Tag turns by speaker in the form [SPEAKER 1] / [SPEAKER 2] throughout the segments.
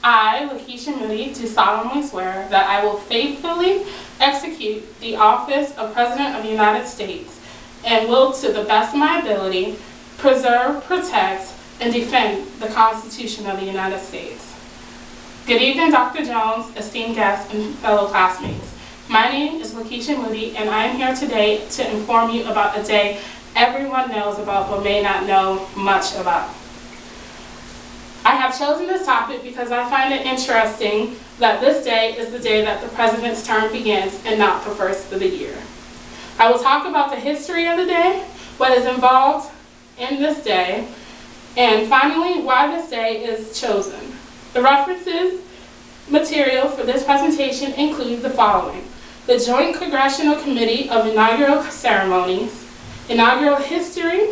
[SPEAKER 1] I, Lakeisha Moody, do solemnly swear that I will faithfully execute the office of President of the United States and will, to the best of my ability, preserve, protect, and defend the Constitution of the United States. Good evening, Dr. Jones, esteemed guests, and fellow classmates. My name is Lakeisha Moody, and I am here today to inform you about a day everyone knows about but may not know much about. I have chosen this topic because I find it interesting that this day is the day that the president's term begins and not the first of the year. I will talk about the history of the day, what is involved in this day, and finally why this day is chosen. The references material for this presentation include the following: the Joint Congressional Committee of Inaugural Ceremonies, Inaugural History,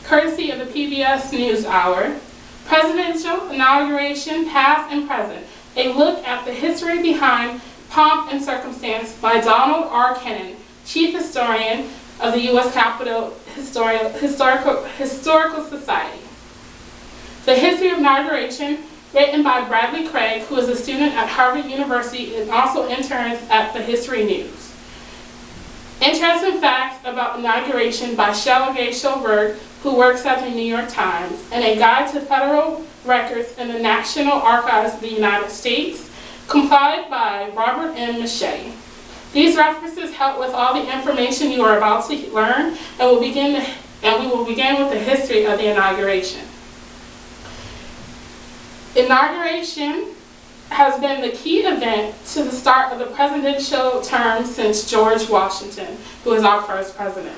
[SPEAKER 1] courtesy of the PBS NewsHour, Presidential Inauguration, Past and Present, a look at the history behind Pomp and Circumstance by Donald R. Kennan, Chief Historian of the U.S. Capitol Historical Society. The History of Inauguration, written by Bradley Craig, who is a student at Harvard University and also interns at the History News. Interesting facts about inauguration by Shelgay Schulberg, who works at the New York Times, and a guide to federal records in the National Archives of the United States, compiled by Robert M. Machete. These references help with all the information you are about to learn, and we will begin with the history of the inauguration. Inauguration has been the key event to the start of the presidential term since George Washington, who is our first president.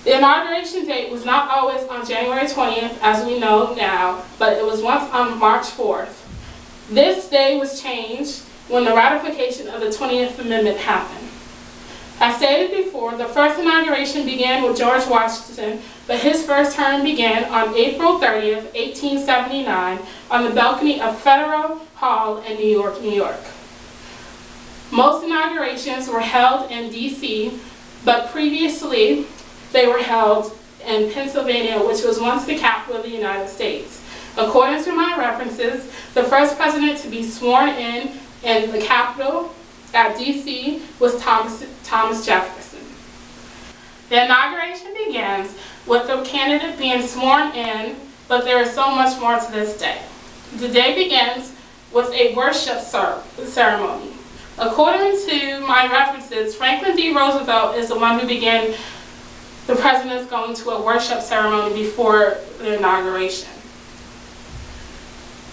[SPEAKER 1] The inauguration date was not always on January 20th, as we know now, but it was once on March 4th. This day was changed when the ratification of the 20th Amendment happened. As stated before, the first inauguration began with George Washington, but his first term began on April 30th, 1879, on the balcony of Federal Hall in New York, New York. Most inaugurations were held in D.C., but previously they were held in Pennsylvania, which was once the capital of the United States. According to my references, the first president to be sworn in the Capitol at D.C. was Thomas Jefferson. The inauguration begins with the candidate being sworn in, but there is so much more to this day. The day begins with a worship ceremony. According to my references, Franklin D. Roosevelt is the one who began the president's going to a worship ceremony before the inauguration.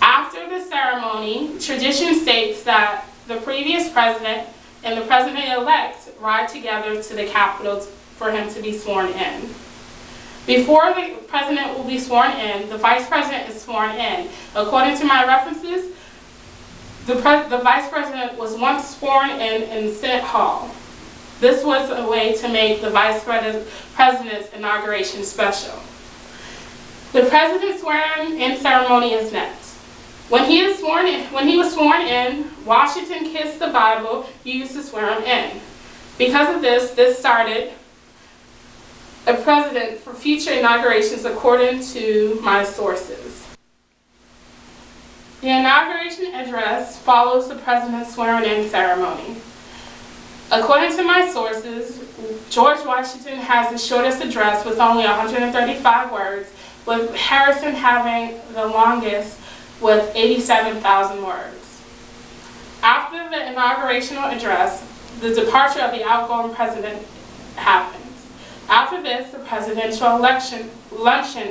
[SPEAKER 1] After the ceremony, tradition states that the previous president and the president-elect ride together to the Capitol for him to be sworn in. Before the president will be sworn in, the vice president is sworn in. According to my references, the vice president was once sworn in Senate Hall. This was a way to make the vice president's inauguration special. The president's swearing-in ceremony is next. When he was sworn in, Washington kissed the Bible used to swear him in. Because of this started a precedent for future inaugurations according to my sources. The inauguration address follows the president's swearing-in ceremony. According to my sources, George Washington has the shortest address with only 135 words, with Harrison having the longest with 87,000 words. After the inaugurational address, the departure of the outgoing president happens. After this, the presidential luncheon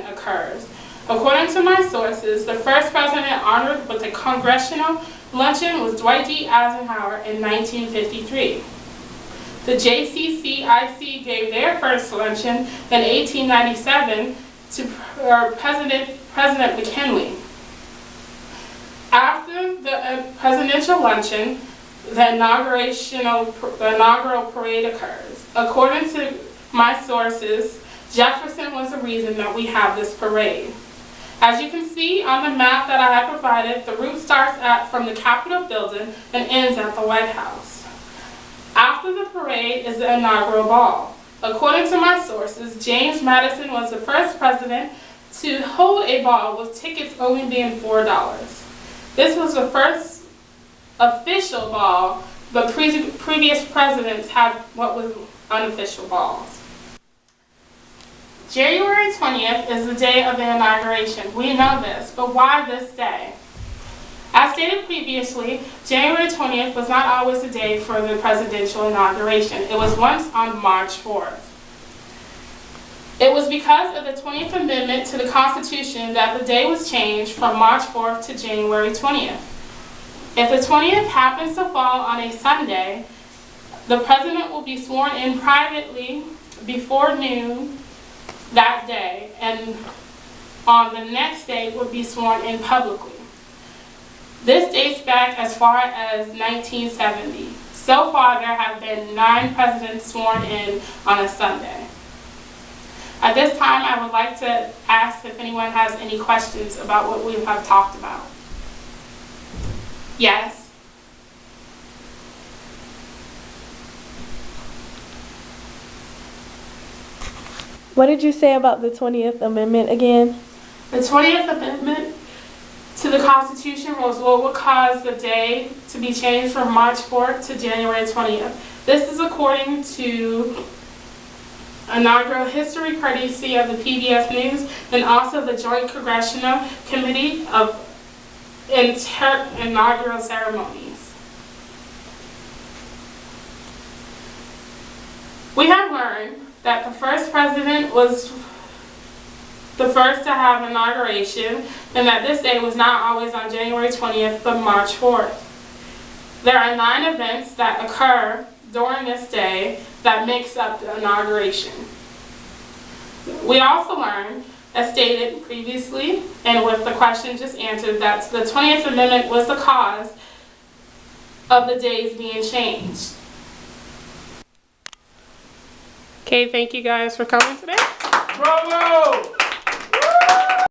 [SPEAKER 1] occurs. According to my sources, the first president honored with the congressional luncheon was Dwight D. Eisenhower in 1953. The JCCIC gave their first luncheon in 1897 to President McKinley. After the presidential luncheon, the inaugural parade occurs. According to my sources, Jefferson was the reason that we have this parade. As you can see on the map that I have provided, the route starts from the Capitol building and ends at the White House. After the parade is the inaugural ball. According to my sources, James Madison was the first president to hold a ball with tickets only being $4. This was the first official ball, but previous presidents had what was unofficial balls. January 20th is the day of the inauguration. We know this, but why this day? As stated previously, January 20th was not always the day for the presidential inauguration. It was once on March 4th. It was because of the 20th Amendment to the Constitution that the day was changed from March 4th to January 20th. If the 20th happens to fall on a Sunday, the president will be sworn in privately before noon that day, and on the next day would be sworn in publicly. This dates back as far as 1970. So far, there have been 9 presidents sworn in on a Sunday. At this time, I would like to ask if anyone has any questions about what we have talked about. Yes?
[SPEAKER 2] What did you say about the 20th Amendment again?
[SPEAKER 1] The 20th Amendment to the Constitution was what would cause the day to be changed from March 4th to January 20th. This is according to inaugural history courtesy of the PBS News and also the Joint Congressional Committee of Inaugural Ceremonies. We have learned that the first president was the first to have inauguration, and that this day was not always on January 20th, but March 4th. There are 9 events that occur during this day that makes up the inauguration. We also learned, as stated previously, and with the question just answered, that the 20th Amendment was the cause of the days being changed. Okay, thank you guys for coming today.
[SPEAKER 3] Bravo!